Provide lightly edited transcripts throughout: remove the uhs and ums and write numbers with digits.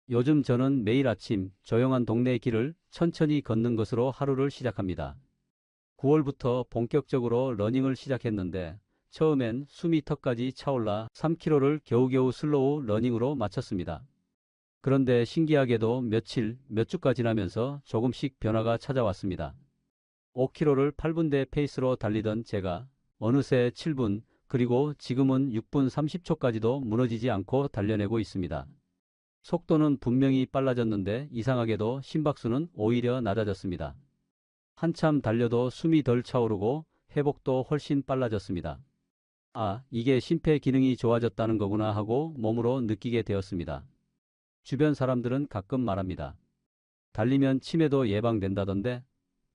요즘 저는 매일 아침 조용한 동네 길을 천천히 걷는 것으로 하루를 시작합니다. 9월부터 본격적으로 러닝을 시작했는데 처음엔 숨이 턱까지 차올라 3km를 겨우겨우 슬로우 러닝으로 마쳤습니다. 그런데 신기하게도 며칠, 몇 주가 지나면서 조금씩 변화가 찾아왔습니다. 5km를 8분대 페이스로 달리던 제가 어느새 7분, 그리고 지금은 6분 30초까지도 무너지지 않고 달려내고 있습니다. 속도는 분명히 빨라졌는데 이상하게도 심박수는 오히려 낮아졌습니다. 한참 달려도 숨이 덜 차오르고 회복도 훨씬 빨라졌습니다. 아, 이게 심폐 기능이 좋아졌다는 거구나 하고 몸으로 느끼게 되었습니다. 주변 사람들은 가끔 말합니다. 달리면 치매도 예방된다던데,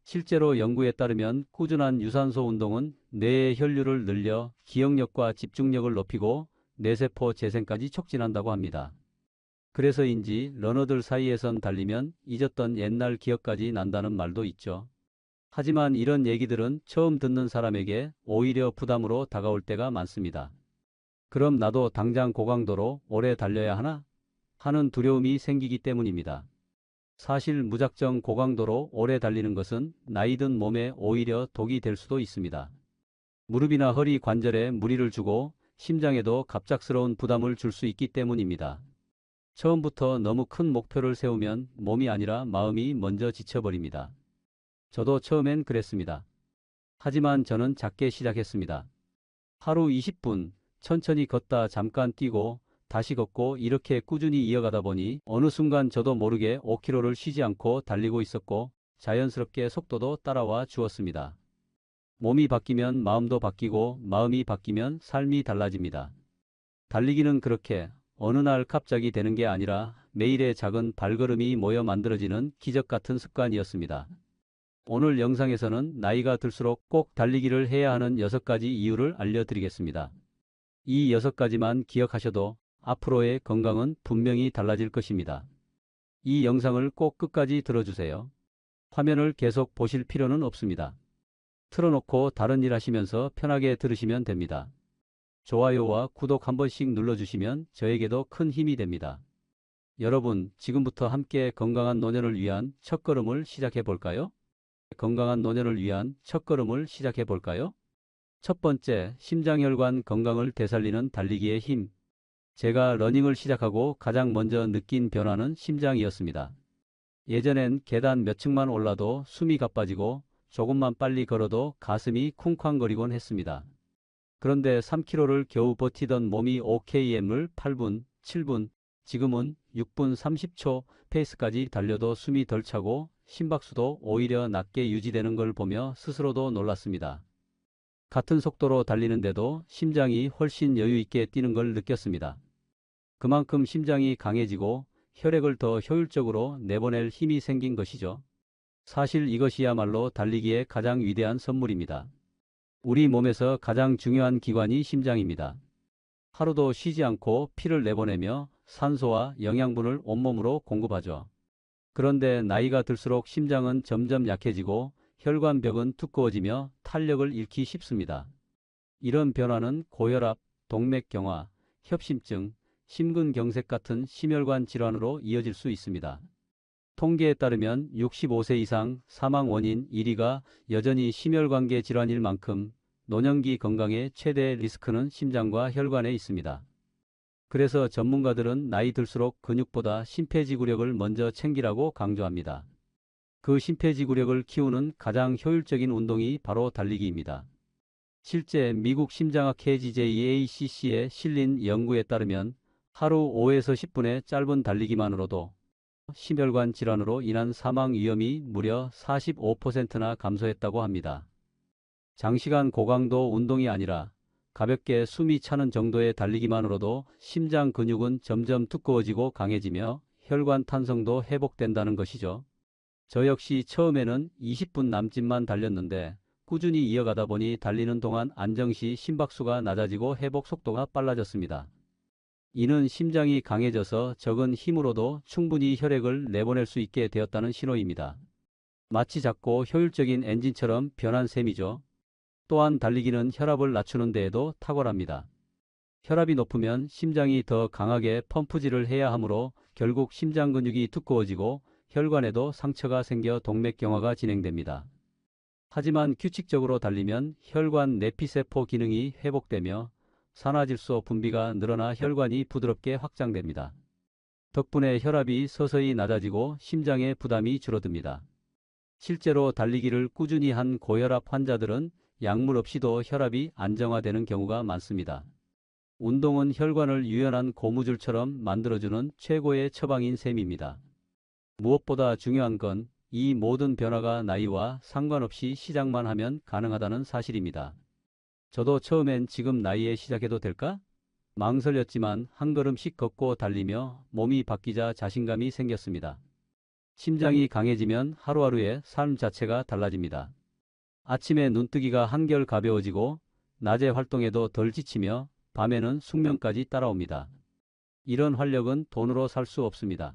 실제로 연구에 따르면 꾸준한 유산소 운동은 뇌의 혈류를 늘려 기억력과 집중력을 높이고 뇌세포 재생까지 촉진한다고 합니다. 그래서인지 러너들 사이에선 달리면 잊었던 옛날 기억까지 난다는 말도 있죠. 하지만 이런 얘기들은 처음 듣는 사람에게 오히려 부담으로 다가올 때가 많습니다. 그럼 나도 당장 고강도로 오래 달려야 하나? 하는 두려움이 생기기 때문입니다. 사실 무작정 고강도로 오래 달리는 것은 나이 든 몸에 오히려 독이 될 수도 있습니다. 무릎이나 허리 관절에 무리를 주고 심장에도 갑작스러운 부담을 줄 수 있기 때문입니다. 처음부터 너무 큰 목표를 세우면 몸이 아니라 마음이 먼저 지쳐버립니다. 저도 처음엔 그랬습니다. 하지만 저는 작게 시작했습니다. 하루 20분, 천천히 걷다 잠깐 뛰고 다시 걷고 이렇게 꾸준히 이어가다 보니 어느 순간 저도 모르게 5km를 쉬지 않고 달리고 있었고 자연스럽게 속도도 따라와 주었습니다. 몸이 바뀌면 마음도 바뀌고 마음이 바뀌면 삶이 달라집니다. 달리기는 그렇게 어느 날 갑자기 되는 게 아니라 매일의 작은 발걸음이 모여 만들어지는 기적 같은 습관이었습니다. 오늘 영상에서는 나이가 들수록 꼭 달리기를 해야 하는 6가지 이유를 알려드리겠습니다. 이 6가지만 기억하셔도 앞으로의 건강은 분명히 달라질 것입니다. 이 영상을 꼭 끝까지 들어주세요. 화면을 계속 보실 필요는 없습니다. 틀어놓고 다른 일 하시면서 편하게 들으시면 됩니다. 좋아요와 구독 한 번씩 눌러주시면 저에게도 큰 힘이 됩니다. 여러분, 지금부터 함께 건강한 노년을 위한 첫걸음을 시작해 볼까요? 건강한 노년을 위한 첫걸음을 시작해 볼까요? 첫 번째, 심장혈관 건강을 되살리는 달리기의 힘. 제가 러닝을 시작하고 가장 먼저 느낀 변화는 심장이었습니다. 예전엔 계단 몇 층만 올라도 숨이 가빠지고 조금만 빨리 걸어도 가슴이 쿵쾅거리곤 했습니다. 그런데 3km를 겨우 버티던 몸이 OKM을 8분, 7분, 지금은 6분 30초 페이스까지 달려도 숨이 덜 차고 심박수도 오히려 낮게 유지되는 걸 보며 스스로도 놀랐습니다. 같은 속도로 달리는데도 심장이 훨씬 여유 있게 뛰는 걸 느꼈습니다. 그만큼 심장이 강해지고 혈액을 더 효율적으로 내보낼 힘이 생긴 것이죠. 사실 이것이야말로 달리기의 가장 위대한 선물입니다. 우리 몸에서 가장 중요한 기관이 심장입니다. 하루도 쉬지 않고 피를 내보내며 산소와 영양분을 온몸으로 공급하죠. 그런데 나이가 들수록 심장은 점점 약해지고 혈관벽은 두꺼워지며 탄력을 잃기 쉽습니다. 이런 변화는 고혈압, 동맥경화, 협심증, 심근경색 같은 심혈관 질환으로 이어질 수 있습니다. 통계에 따르면 65세 이상 사망 원인 1위가 여전히 심혈관계 질환일 만큼 노년기 건강의 최대 리스크는 심장과 혈관에 있습니다. 그래서 전문가들은 나이 들수록 근육보다 심폐지구력을 먼저 챙기라고 강조합니다. 그 심폐지구력을 키우는 가장 효율적인 운동이 바로 달리기입니다. 실제 미국 심장학 KGJ-ACC에 실린 연구에 따르면 하루 5에서 10분의 짧은 달리기만으로도 심혈관 질환으로 인한 사망 위험이 무려 45%나 감소했다고 합니다. 장시간 고강도 운동이 아니라 가볍게 숨이 차는 정도의 달리기만으로도 심장 근육은 점점 두꺼워지고 강해지며 혈관 탄성도 회복된다는 것이죠. 저 역시 처음에는 20분 남짓만 달렸는데 꾸준히 이어가다 보니 달리는 동안 안정시 심박수가 낮아지고 회복 속도가 빨라졌습니다. 이는 심장이 강해져서 적은 힘으로도 충분히 혈액을 내보낼 수 있게 되었다는 신호입니다. 마치 작고 효율적인 엔진처럼 변한 셈이죠. 또한 달리기는 혈압을 낮추는 데에도 탁월합니다. 혈압이 높으면 심장이 더 강하게 펌프질을 해야 하므로 결국 심장 근육이 두꺼워지고 혈관에도 상처가 생겨 동맥경화가 진행됩니다. 하지만 규칙적으로 달리면 혈관 내피세포 기능이 회복되며 산화질소 분비가 늘어나 혈관이 부드럽게 확장됩니다. 덕분에 혈압이 서서히 낮아지고 심장의 부담이 줄어듭니다. 실제로 달리기를 꾸준히 한 고혈압 환자들은 약물 없이도 혈압이 안정화되는 경우가 많습니다. 운동은 혈관을 유연한 고무줄처럼 만들어주는 최고의 처방인 셈입니다. 무엇보다 중요한 건 이 모든 변화가 나이와 상관없이 시작만 하면 가능하다는 사실입니다. 저도 처음엔 지금 나이에 시작해도 될까? 망설였지만 한 걸음씩 걷고 달리며 몸이 바뀌자 자신감이 생겼습니다. 심장이 강해지면 하루하루의 삶 자체가 달라집니다. 아침에 눈뜨기가 한결 가벼워지고 낮에 활동에도 덜 지치며 밤에는 숙면까지 따라옵니다. 이런 활력은 돈으로 살 수 없습니다.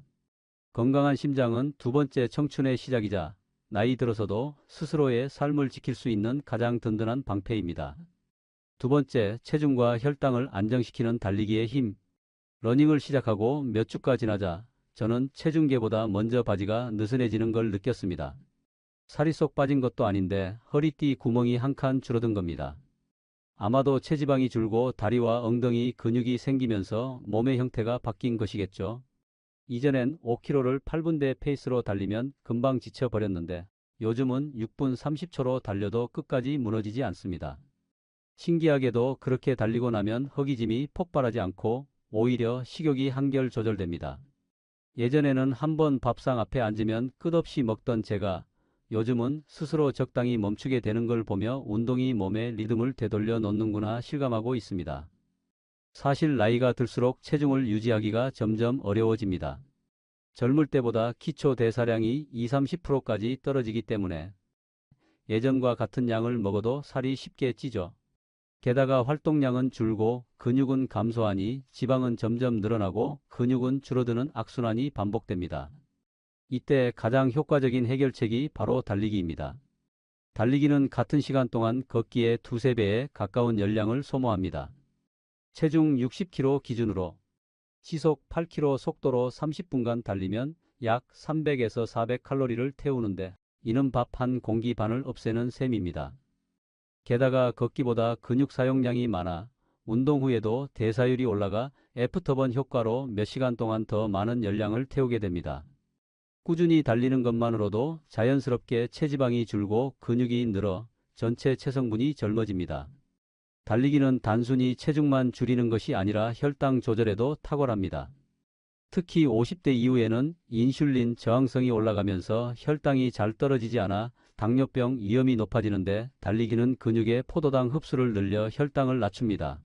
건강한 심장은 두 번째 청춘의 시작이자 나이 들어서도 스스로의 삶을 지킬 수 있는 가장 든든한 방패입니다. 두 번째, 체중과 혈당을 안정시키는 달리기의 힘. 러닝을 시작하고 몇 주가 지나자 저는 체중계보다 먼저 바지가 느슨해지는 걸 느꼈습니다. 살이 쏙 빠진 것도 아닌데 허리띠 구멍이 한 칸 줄어든 겁니다. 아마도 체지방이 줄고 다리와 엉덩이 근육이 생기면서 몸의 형태가 바뀐 것이겠죠. 이전엔 5km를 8분대 페이스로 달리면 금방 지쳐버렸는데 요즘은 6분 30초로 달려도 끝까지 무너지지 않습니다. 신기하게도 그렇게 달리고 나면 허기짐이 폭발하지 않고 오히려 식욕이 한결 조절됩니다. 예전에는 한번 밥상 앞에 앉으면 끝없이 먹던 제가 요즘은 스스로 적당히 멈추게 되는 걸 보며 운동이 몸의 리듬을 되돌려 놓는구나 실감하고 있습니다. 사실 나이가 들수록 체중을 유지하기가 점점 어려워집니다. 젊을 때보다 기초 대사량이 20-30%까지 떨어지기 때문에 예전과 같은 양을 먹어도 살이 쉽게 찌죠. 게다가 활동량은 줄고 근육은 감소하니 지방은 점점 늘어나고 근육은 줄어드는 악순환이 반복됩니다. 이때 가장 효과적인 해결책이 바로 달리기입니다. 달리기는 같은 시간 동안 걷기의 두세 배에 가까운 열량을 소모합니다. 체중 60kg 기준으로 시속 8km 속도로 30분간 달리면 약 300에서 400칼로리를 태우는데 이는 밥 한 공기 반을 없애는 셈입니다. 게다가 걷기보다 근육 사용량이 많아 운동 후에도 대사율이 올라가 애프터번 효과로 몇 시간 동안 더 많은 열량을 태우게 됩니다. 꾸준히 달리는 것만으로도 자연스럽게 체지방이 줄고 근육이 늘어 전체 체성분이 젊어집니다. 달리기는 단순히 체중만 줄이는 것이 아니라 혈당 조절에도 탁월합니다. 특히 50대 이후에는 인슐린 저항성이 올라가면서 혈당이 잘 떨어지지 않아 당뇨병 위험이 높아지는데 달리기는 근육의 포도당 흡수를 늘려 혈당을 낮춥니다.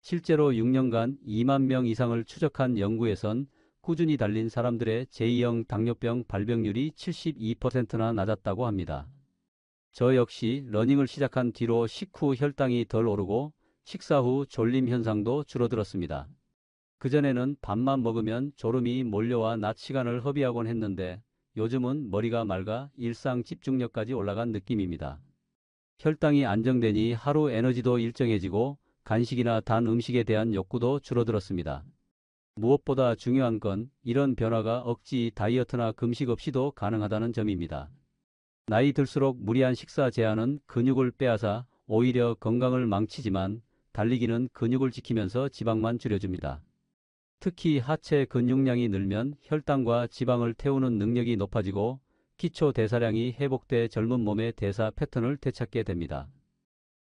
실제로 6년간 2만 명 이상을 추적한 연구에선 꾸준히 달린 사람들의 제2형 당뇨병 발병률이 72%나 낮았다고 합니다. 저 역시 러닝을 시작한 뒤로 식후 혈당이 덜 오르고 식사 후 졸림 현상도 줄어들었습니다. 그전에는 밥만 먹으면 졸음이 몰려와 낮 시간을 허비하곤 했는데 요즘은 머리가 맑아 일상 집중력까지 올라간 느낌입니다. 혈당이 안정되니 하루 에너지도 일정해지고 간식이나 단 음식에 대한 욕구도 줄어들었습니다. 무엇보다 중요한 건 이런 변화가 억지 다이어트나 금식 없이도 가능하다는 점입니다. 나이 들수록 무리한 식사 제한은 근육을 빼앗아 오히려 건강을 망치지만 달리기는 근육을 지키면서 지방만 줄여줍니다. 특히 하체 근육량이 늘면 혈당과 지방을 태우는 능력이 높아지고 기초 대사량이 회복돼 젊은 몸의 대사 패턴을 되찾게 됩니다.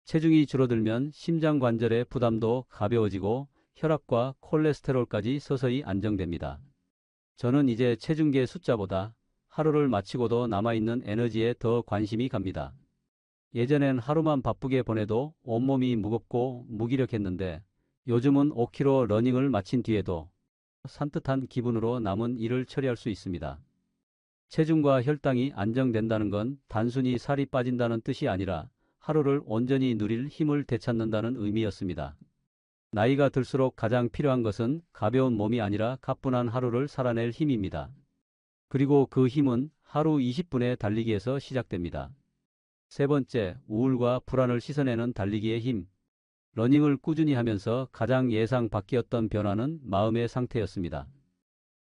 체중이 줄어들면 심장 관절의 부담도 가벼워지고 혈압과 콜레스테롤까지 서서히 안정됩니다. 저는 이제 체중계 숫자보다 하루를 마치고도 남아있는 에너지에 더 관심이 갑니다. 예전엔 하루만 바쁘게 보내도 온몸이 무겁고 무기력했는데 요즘은 5km 러닝을 마친 뒤에도 산뜻한 기분으로 남은 일을 처리할 수 있습니다. 체중과 혈당이 안정된다는 건 단순히 살이 빠진다는 뜻이 아니라 하루를 온전히 누릴 힘을 되찾는다는 의미였습니다. 나이가 들수록 가장 필요한 것은 가벼운 몸이 아니라 가뿐한 하루를 살아낼 힘입니다. 그리고 그 힘은 하루 20분의 달리기에서 시작됩니다. 세 번째, 우울과 불안을 씻어내는 달리기의 힘. 러닝을 꾸준히 하면서 가장 예상 밖이었던 변화는 마음의 상태였습니다.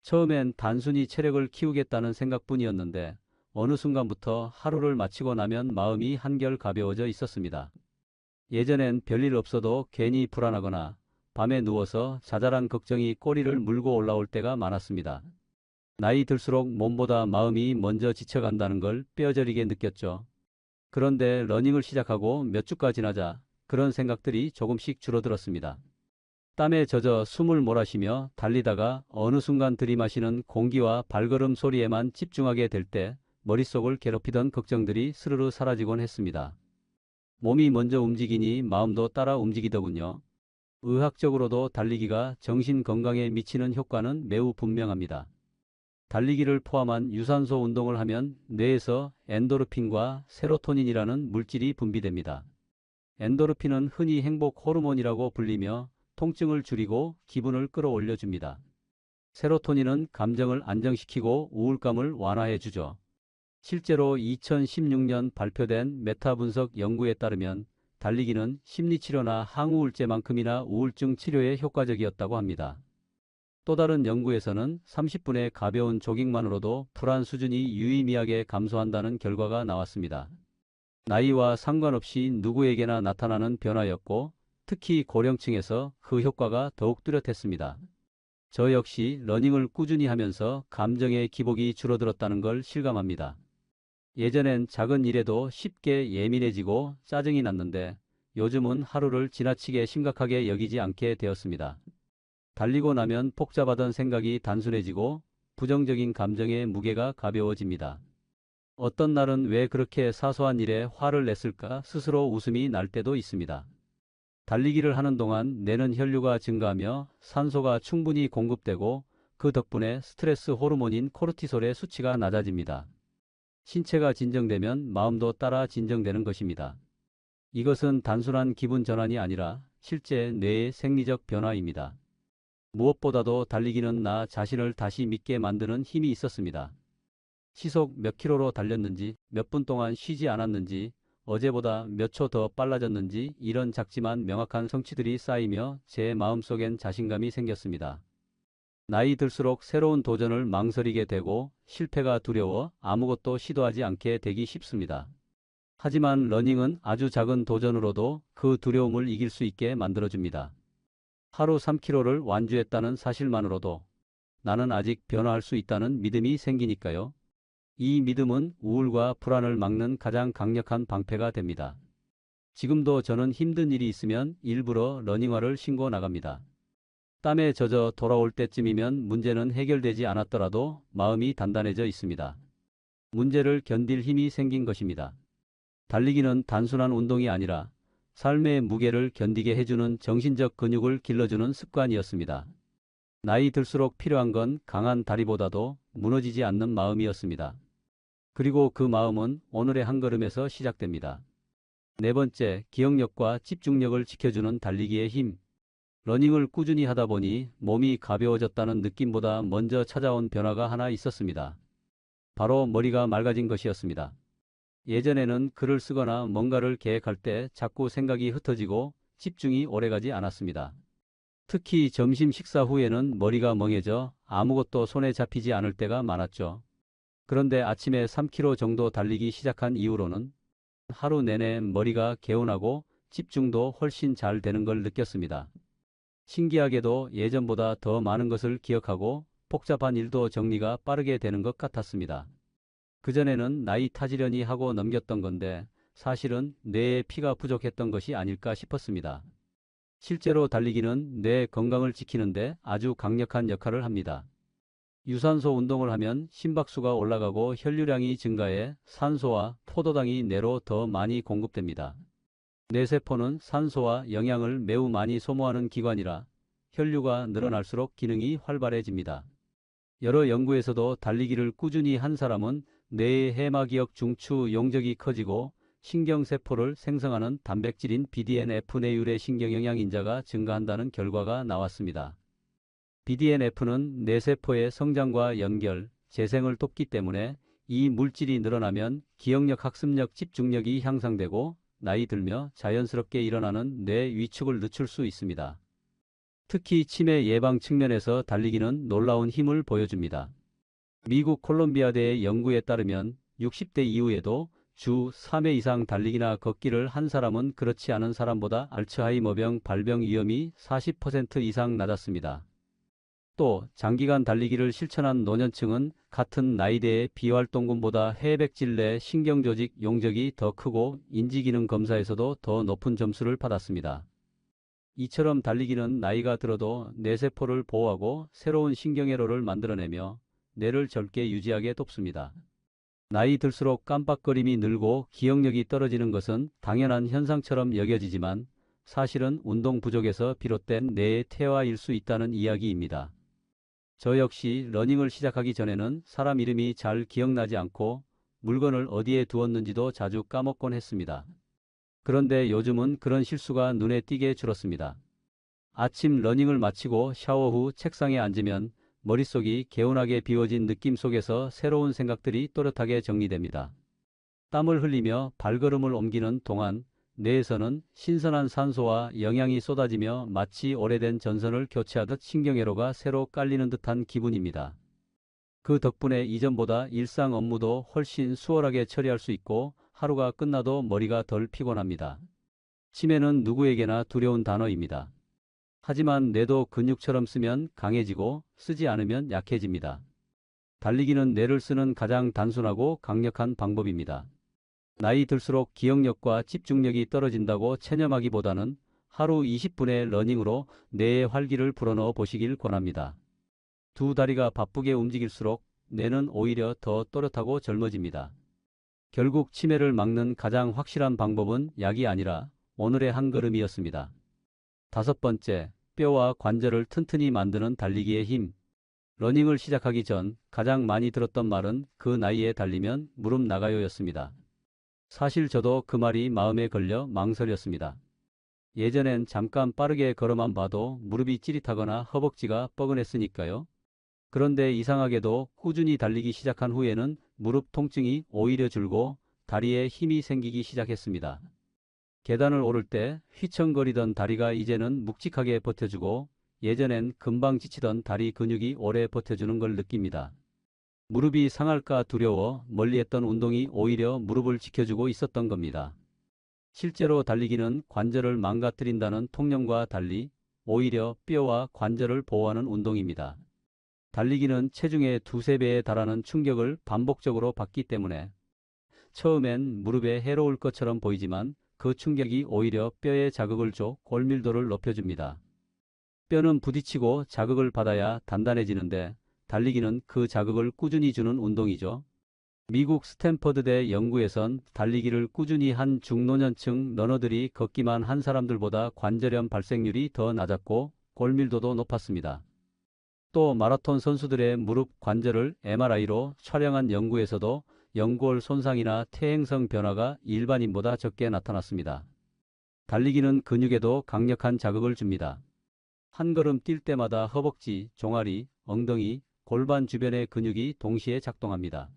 처음엔 단순히 체력을 키우겠다는 생각뿐이었는데 어느 순간부터 하루를 마치고 나면 마음이 한결 가벼워져 있었습니다. 예전엔 별일 없어도 괜히 불안하거나 밤에 누워서 자잘한 걱정이 꼬리를 물고 올라올 때가 많았습니다. 나이 들수록 몸보다 마음이 먼저 지쳐간다는 걸 뼈저리게 느꼈죠. 그런데 러닝을 시작하고 몇 주가 지나자 그런 생각들이 조금씩 줄어들었습니다. 땀에 젖어 숨을 몰아쉬며 달리다가 어느 순간 들이마시는 공기와 발걸음 소리에만 집중하게 될 때 머릿속을 괴롭히던 걱정들이 스르르 사라지곤 했습니다. 몸이 먼저 움직이니 마음도 따라 움직이더군요. 의학적으로도 달리기가 정신 건강에 미치는 효과는 매우 분명합니다. 달리기를 포함한 유산소 운동을 하면 뇌에서 엔도르핀과 세로토닌이라는 물질이 분비됩니다. 엔도르핀은 흔히 행복 호르몬이라고 불리며 통증을 줄이고 기분을 끌어올려줍니다. 세로토닌은 감정을 안정시키고 우울감을 완화해주죠. 실제로 2016년 발표된 메타 분석 연구에 따르면 달리기는 심리치료나 항우울제만큼이나 우울증 치료에 효과적이었다고 합니다. 또 다른 연구에서는 30분의 가벼운 조깅만으로도 불안 수준이 유의미하게 감소한다는 결과가 나왔습니다. 나이와 상관없이 누구에게나 나타나는 변화였고 특히 고령층에서 그 효과가 더욱 뚜렷했습니다. 저 역시 러닝을 꾸준히 하면서 감정의 기복이 줄어들었다는 걸 실감합니다. 예전엔 작은 일에도 쉽게 예민해지고 짜증이 났는데 요즘은 하루를 지나치게 심각하게 여기지 않게 되었습니다. 달리고 나면 복잡하던 생각이 단순해지고 부정적인 감정의 무게가 가벼워집니다. 어떤 날은 왜 그렇게 사소한 일에 화를 냈을까 스스로 웃음이 날 때도 있습니다. 달리기를 하는 동안 뇌는 혈류가 증가하며 산소가 충분히 공급되고 그 덕분에 스트레스 호르몬인 코르티솔의 수치가 낮아집니다. 신체가 진정되면 마음도 따라 진정되는 것입니다. 이것은 단순한 기분 전환이 아니라 실제 뇌의 생리적 변화입니다. 무엇보다도 달리기는 나 자신을 다시 믿게 만드는 힘이 있었습니다. 시속 몇 킬로로 달렸는지, 몇 분 동안 쉬지 않았는지, 어제보다 몇 초 더 빨라졌는지 이런 작지만 명확한 성취들이 쌓이며 제 마음속엔 자신감이 생겼습니다. 나이 들수록 새로운 도전을 망설이게 되고 실패가 두려워 아무것도 시도하지 않게 되기 쉽습니다. 하지만 러닝은 아주 작은 도전으로도 그 두려움을 이길 수 있게 만들어줍니다. 하루 3km를 완주했다는 사실만으로도 나는 아직 변화할 수 있다는 믿음이 생기니까요. 이 믿음은 우울과 불안을 막는 가장 강력한 방패가 됩니다. 지금도 저는 힘든 일이 있으면 일부러 러닝화를 신고 나갑니다. 땀에 젖어 돌아올 때쯤이면 문제는 해결되지 않았더라도 마음이 단단해져 있습니다. 문제를 견딜 힘이 생긴 것입니다. 달리기는 단순한 운동이 아니라 삶의 무게를 견디게 해주는 정신적 근육을 길러주는 습관이었습니다. 나이 들수록 필요한 건 강한 다리보다도 무너지지 않는 마음이었습니다. 그리고 그 마음은 오늘의 한 걸음에서 시작됩니다. 네 번째, 기억력과 집중력을 지켜주는 달리기의 힘. 러닝을 꾸준히 하다 보니 몸이 가벼워졌다는 느낌보다 먼저 찾아온 변화가 하나 있었습니다. 바로 머리가 맑아진 것이었습니다. 예전에는 글을 쓰거나 뭔가를 계획할 때 자꾸 생각이 흩어지고 집중이 오래가지 않았습니다. 특히 점심 식사 후에는 머리가 멍해져 아무것도 손에 잡히지 않을 때가 많았죠. 그런데 아침에 3km 정도 달리기 시작한 이후로는 하루 내내 머리가 개운하고 집중도 훨씬 잘 되는 걸 느꼈습니다. 신기하게도 예전보다 더 많은 것을 기억하고 복잡한 일도 정리가 빠르게 되는 것 같았습니다. 그전에는 나이 타지려니 하고 넘겼던 건데 사실은 뇌에 피가 부족했던 것이 아닐까 싶었습니다. 실제로 달리기는 뇌 건강을 지키는데 아주 강력한 역할을 합니다. 유산소 운동을 하면 심박수가 올라가고 혈류량이 증가해 산소와 포도당이 뇌로 더 많이 공급됩니다. 뇌세포는 산소와 영양을 매우 많이 소모하는 기관이라 혈류가 늘어날수록 기능이 활발해집니다. 여러 연구에서도 달리기를 꾸준히 한 사람은 뇌의 해마기역 중추 용적이 커지고 신경세포를 생성하는 단백질인 BDNF 뇌율의 신경영양인자가 증가한다는 결과가 나왔습니다. BDNF는 뇌세포의 성장과 연결, 재생을 돕기 때문에 이 물질이 늘어나면 기억력, 학습력, 집중력이 향상되고 나이 들며 자연스럽게 일어나는 뇌 위축을 늦출 수 있습니다. 특히 치매 예방 측면에서 달리기는 놀라운 힘을 보여줍니다. 미국 콜롬비아대의 연구에 따르면 60대 이후에도 주 3회 이상 달리기나 걷기를 한 사람은 그렇지 않은 사람보다 알츠하이머병 발병 위험이 40% 이상 낮았습니다. 또 장기간 달리기를 실천한 노년층은 같은 나이대의 비활동군보다 해백질 내 신경조직 용적이 더 크고 인지기능 검사에서도 더 높은 점수를 받았습니다. 이처럼 달리기는 나이가 들어도 뇌세포를 보호하고 새로운 신경회로를 만들어내며 뇌를 젊게 유지하게 돕습니다. 나이 들수록 깜빡거림이 늘고 기억력이 떨어지는 것은 당연한 현상처럼 여겨지지만 사실은 운동 부족에서 비롯된 뇌의 퇴화일 수 있다는 이야기입니다. 저 역시 러닝을 시작하기 전에는 사람 이름이 잘 기억나지 않고 물건을 어디에 두었는지도 자주 까먹곤 했습니다. 그런데 요즘은 그런 실수가 눈에 띄게 줄었습니다. 아침 러닝을 마치고 샤워 후 책상에 앉으면 머릿속이 개운하게 비워진 느낌 속에서 새로운 생각들이 또렷하게 정리됩니다. 땀을 흘리며 발걸음을 옮기는 동안 뇌에서는 신선한 산소와 영양이 쏟아지며 마치 오래된 전선을 교체하듯 신경회로가 새로 깔리는 듯한 기분입니다. 그 덕분에 이전보다 일상 업무도 훨씬 수월하게 처리할 수 있고 하루가 끝나도 머리가 덜 피곤합니다. 치매는 누구에게나 두려운 단어입니다. 하지만 뇌도 근육처럼 쓰면 강해지고 쓰지 않으면 약해집니다. 달리기는 뇌를 쓰는 가장 단순하고 강력한 방법입니다. 나이 들수록 기억력과 집중력이 떨어진다고 체념하기보다는 하루 20분의 러닝으로 뇌의 활기를 불어넣어 보시길 권합니다. 두 다리가 바쁘게 움직일수록 뇌는 오히려 더 또렷하고 젊어집니다. 결국 치매를 막는 가장 확실한 방법은 약이 아니라 오늘의 한 걸음이었습니다. 5번째, 뼈와 관절을 튼튼히 만드는 달리기의 힘. 러닝을 시작하기 전 가장 많이 들었던 말은 그 나이에 달리면 무릎 나가요였습니다. 사실 저도 그 말이 마음에 걸려 망설였습니다. 예전엔 잠깐 빠르게 걸어만 봐도 무릎이 찌릿하거나 허벅지가 뻐근했으니까요. 그런데 이상하게도 꾸준히 달리기 시작한 후에는 무릎 통증이 오히려 줄고 다리에 힘이 생기기 시작했습니다. 계단을 오를 때 휘청거리던 다리가 이제는 묵직하게 버텨주고 예전엔 금방 지치던 다리 근육이 오래 버텨주는 걸 느낍니다. 무릎이 상할까 두려워 멀리했던 운동이 오히려 무릎을 지켜주고 있었던 겁니다. 실제로 달리기는 관절을 망가뜨린다는 통념과 달리 오히려 뼈와 관절을 보호하는 운동입니다. 달리기는 체중의 2~3배에 달하는 충격을 반복적으로 받기 때문에 처음엔 무릎에 해로울 것처럼 보이지만 그 충격이 오히려 뼈에 자극을 줘 골밀도를 높여줍니다. 뼈는 부딪히고 자극을 받아야 단단해지는데 달리기는 그 자극을 꾸준히 주는 운동이죠. 미국 스탠퍼드대 연구에선 달리기를 꾸준히 한 중노년층 러너들이 걷기만 한 사람들보다 관절염 발생률이 더 낮았고 골밀도도 높았습니다. 또 마라톤 선수들의 무릎 관절을 MRI로 촬영한 연구에서도 연골 손상이나 퇴행성 변화가 일반인보다 적게 나타났습니다. 달리기는 근육에도 강력한 자극을 줍니다. 한 걸음 뛸 때마다 허벅지, 종아리, 엉덩이, 골반 주변의 근육이 동시에 작동합니다.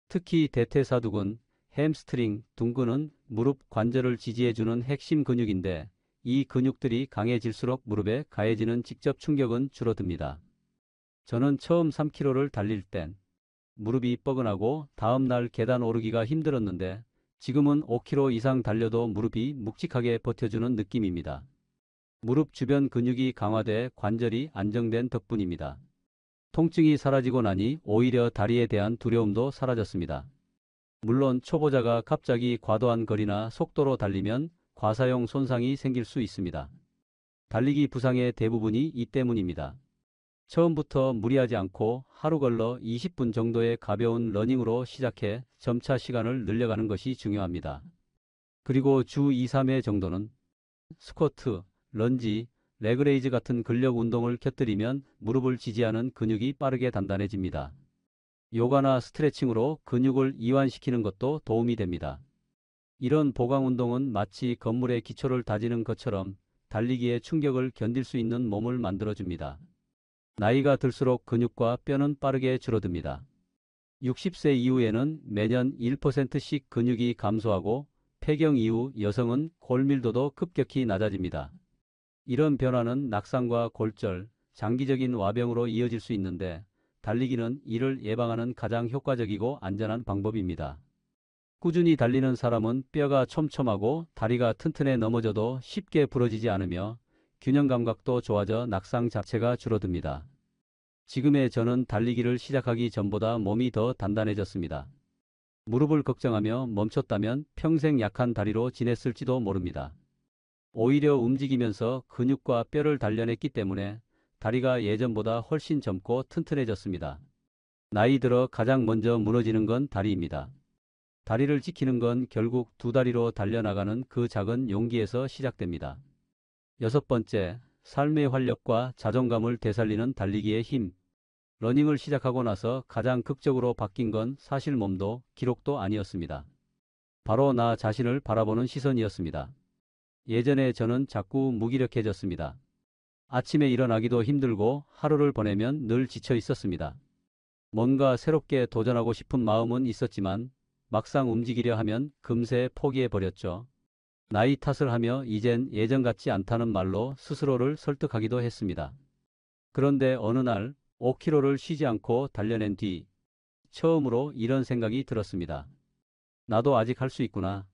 특히 대퇴사두근, 햄스트링, 둔근은 무릎 관절을 지지해주는 핵심 근육인데 이 근육들이 강해질수록 무릎에 가해지는 직접 충격은 줄어듭니다. 저는 처음 3km를 달릴 땐 무릎이 뻐근하고 다음날 계단 오르기가 힘들었는데 지금은 5km 이상 달려도 무릎이 묵직하게 버텨주는 느낌입니다. 무릎 주변 근육이 강화돼 관절이 안정된 덕분입니다. 통증이 사라지고 나니 오히려 다리에 대한 두려움도 사라졌습니다. 물론 초보자가 갑자기 과도한 거리나 속도로 달리면 과사용 손상이 생길 수 있습니다. 달리기 부상의 대부분이 이 때문입니다. 처음부터 무리하지 않고 하루 걸러 20분 정도의 가벼운 러닝으로 시작해 점차 시간을 늘려가는 것이 중요합니다. 그리고 주 2~3회 정도는 스쿼트, 런지, 레그레이즈 같은 근력 운동을 곁들이면 무릎을 지지하는 근육이 빠르게 단단해집니다. 요가나 스트레칭으로 근육을 이완시키는 것도 도움이 됩니다. 이런 보강 운동은 마치 건물의 기초를 다지는 것처럼 달리기의 충격을 견딜 수 있는 몸을 만들어줍니다. 나이가 들수록 근육과 뼈는 빠르게 줄어듭니다. 60세 이후에는 매년 1%씩 근육이 감소하고 폐경 이후 여성은 골밀도도 급격히 낮아집니다. 이런 변화는 낙상과 골절, 장기적인 와병으로 이어질 수 있는데 달리기는 이를 예방하는 가장 효과적이고 안전한 방법입니다. 꾸준히 달리는 사람은 뼈가 촘촘하고 다리가 튼튼해 넘어져도 쉽게 부러지지 않으며 균형 감각도 좋아져 낙상 자체가 줄어듭니다. 지금의 저는 달리기를 시작하기 전보다 몸이 더 단단해졌습니다. 무릎을 걱정하며 멈췄다면 평생 약한 다리로 지냈을지도 모릅니다. 오히려 움직이면서 근육과 뼈를 단련했기 때문에 다리가 예전보다 훨씬 젊고 튼튼해졌습니다. 나이 들어 가장 먼저 무너지는 건 다리입니다. 다리를 지키는 건 결국 두 다리로 달려나가는 그 작은 용기에서 시작됩니다. 6번째, 삶의 활력과 자존감을 되살리는 달리기의 힘. 러닝을 시작하고 나서 가장 극적으로 바뀐 건 사실 몸도 기록도 아니었습니다. 바로 나 자신을 바라보는 시선이었습니다. 예전에 저는 자꾸 무기력해졌습니다. 아침에 일어나기도 힘들고 하루를 보내면 늘 지쳐 있었습니다. 뭔가 새롭게 도전하고 싶은 마음은 있었지만 막상 움직이려 하면 금세 포기해버렸죠. 나이 탓을 하며 이젠 예전 같지 않다는 말로 스스로를 설득하기도 했습니다. 그런데 어느 날 5km를 쉬지 않고 달려낸 뒤 처음으로 이런 생각이 들었습니다. 나도 아직 할 수 있구나.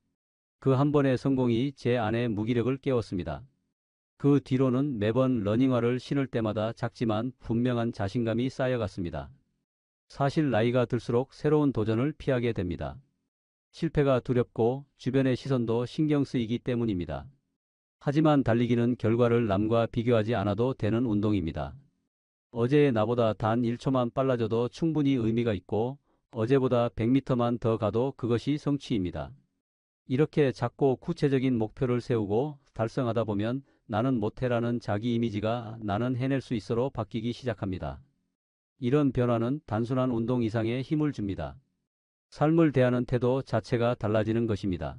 그 한 번의 성공이 제 안의 무기력을 깨웠습니다. 그 뒤로는 매번 러닝화를 신을 때마다 작지만 분명한 자신감이 쌓여갔습니다. 사실 나이가 들수록 새로운 도전을 피하게 됩니다. 실패가 두렵고 주변의 시선도 신경 쓰이기 때문입니다. 하지만 달리기는 결과를 남과 비교하지 않아도 되는 운동입니다. 어제의 나보다 단 1초만 빨라져도 충분히 의미가 있고 어제보다 100m만 더 가도 그것이 성취입니다. 이렇게 작고 구체적인 목표를 세우고 달성하다 보면 나는 못해라는 자기 이미지가 나는 해낼 수 있어로 바뀌기 시작합니다. 이런 변화는 단순한 운동 이상의 힘을 줍니다. 삶을 대하는 태도 자체가 달라지는 것입니다.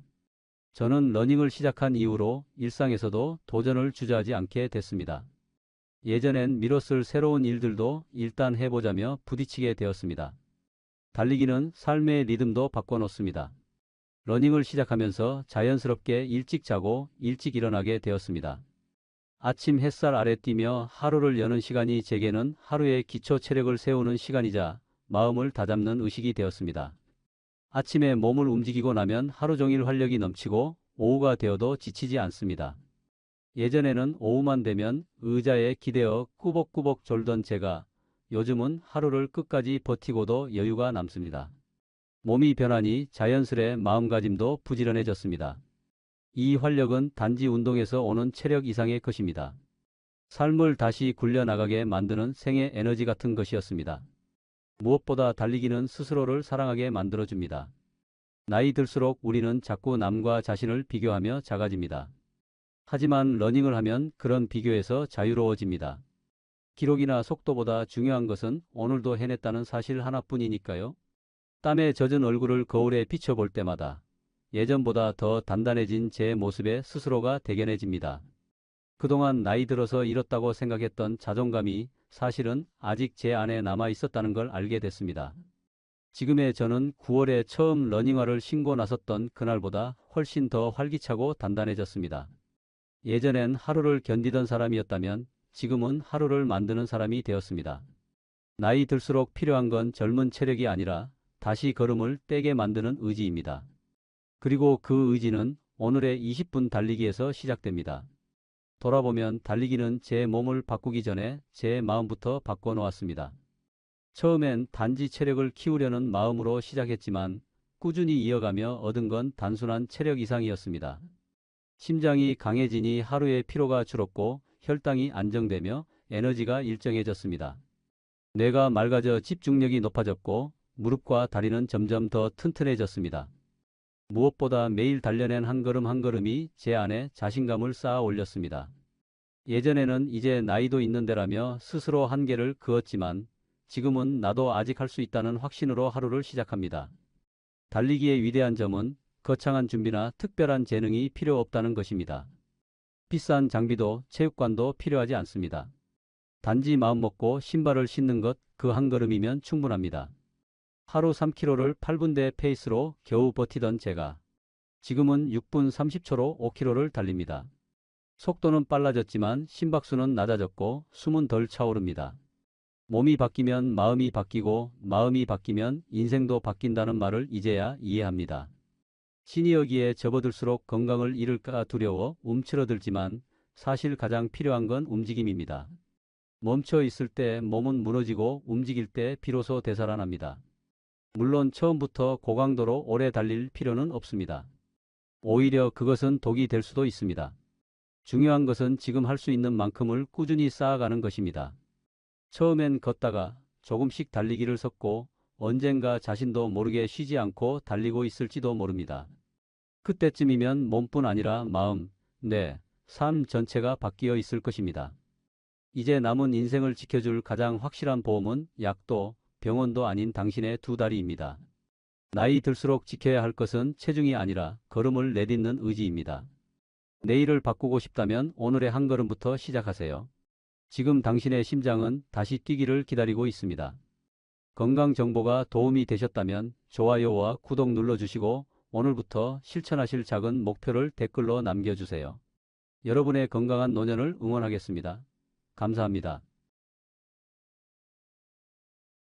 저는 러닝을 시작한 이후로 일상에서도 도전을 주저하지 않게 됐습니다. 예전엔 미뤘을 새로운 일들도 일단 해보자며 부딪히게 되었습니다. 달리기는 삶의 리듬도 바꿔놓습니다. 러닝을 시작하면서 자연스럽게 일찍 자고 일찍 일어나게 되었습니다. 아침 햇살 아래 뛰며 하루를 여는 시간이 제게는 하루의 기초 체력을 세우는 시간이자 마음을 다잡는 의식이 되었습니다. 아침에 몸을 움직이고 나면 하루 종일 활력이 넘치고 오후가 되어도 지치지 않습니다. 예전에는 오후만 되면 의자에 기대어 꾸벅꾸벅 졸던 제가 요즘은 하루를 끝까지 버티고도 여유가 남습니다. 몸이 변하니 자연스레 마음가짐도 부지런해졌습니다. 이 활력은 단지 운동에서 오는 체력 이상의 것입니다. 삶을 다시 굴려나가게 만드는 생의 에너지 같은 것이었습니다. 무엇보다 달리기는 스스로를 사랑하게 만들어줍니다. 나이 들수록 우리는 자꾸 남과 자신을 비교하며 작아집니다. 하지만 러닝을 하면 그런 비교에서 자유로워집니다. 기록이나 속도보다 중요한 것은 오늘도 해냈다는 사실 하나뿐이니까요. 땀에 젖은 얼굴을 거울에 비춰볼 때마다 예전보다 더 단단해진 제 모습에 스스로가 대견해집니다. 그동안 나이 들어서 잃었다고 생각했던 자존감이 사실은 아직 제 안에 남아 있었다는 걸 알게 됐습니다. 지금의 저는 9월에 처음 러닝화를 신고 나섰던 그날보다 훨씬 더 활기차고 단단해졌습니다. 예전엔 하루를 견디던 사람이었다면 지금은 하루를 만드는 사람이 되었습니다. 나이 들수록 필요한 건 젊은 체력이 아니라 다시 걸음을 떼게 만드는 의지입니다. 그리고 그 의지는 오늘의 20분 달리기에서 시작됩니다. 돌아보면 달리기는 제 몸을 바꾸기 전에 제 마음부터 바꿔놓았습니다. 처음엔 단지 체력을 키우려는 마음으로 시작했지만 꾸준히 이어가며 얻은 건 단순한 체력 이상이었습니다. 심장이 강해지니 하루의 피로가 줄었고 혈당이 안정되며 에너지가 일정해졌습니다. 뇌가 맑아져 집중력이 높아졌고 무릎과 다리는 점점 더 튼튼해졌습니다. 무엇보다 매일 단련한 한 걸음 한 걸음이 제 안에 자신감을 쌓아 올렸습니다. 예전에는 이제 나이도 있는데라며 스스로 한계를 그었지만 지금은 나도 아직 할 수 있다는 확신으로 하루를 시작합니다. 달리기의 위대한 점은 거창한 준비나 특별한 재능이 필요 없다는 것입니다. 비싼 장비도 체육관도 필요하지 않습니다. 단지 마음먹고 신발을 신는 것 그 한 걸음이면 충분합니다. 하루 3km를 8분대 페이스로 겨우 버티던 제가 지금은 6분 30초로 5km를 달립니다. 속도는 빨라졌지만 심박수는 낮아졌고 숨은 덜 차오릅니다. 몸이 바뀌면 마음이 바뀌고 마음이 바뀌면 인생도 바뀐다는 말을 이제야 이해합니다. 신이 여기에 접어들수록 건강을 잃을까 두려워 움츠러들지만 사실 가장 필요한 건 움직임입니다. 멈춰 있을 때 몸은 무너지고 움직일 때 비로소 되살아납니다. 물론 처음부터 고강도로 오래 달릴 필요는 없습니다. 오히려 그것은 독이 될 수도 있습니다. 중요한 것은 지금 할 수 있는 만큼을 꾸준히 쌓아가는 것입니다. 처음엔 걷다가 조금씩 달리기를 섞고 언젠가 자신도 모르게 쉬지 않고 달리고 있을지도 모릅니다. 그때쯤이면 몸뿐 아니라 마음, 뇌, 삶 전체가 바뀌어 있을 것입니다. 이제 남은 인생을 지켜줄 가장 확실한 보험은 약도 병원도 아닌 당신의 두 다리입니다. 나이 들수록 지켜야 할 것은 체중이 아니라 걸음을 내딛는 의지입니다. 내일을 바꾸고 싶다면 오늘의 한 걸음부터 시작하세요. 지금 당신의 심장은 다시 뛰기를 기다리고 있습니다. 건강 정보가 도움이 되셨다면 좋아요와 구독 눌러주시고 오늘부터 실천하실 작은 목표를 댓글로 남겨주세요. 여러분의 건강한 노년을 응원하겠습니다. 감사합니다.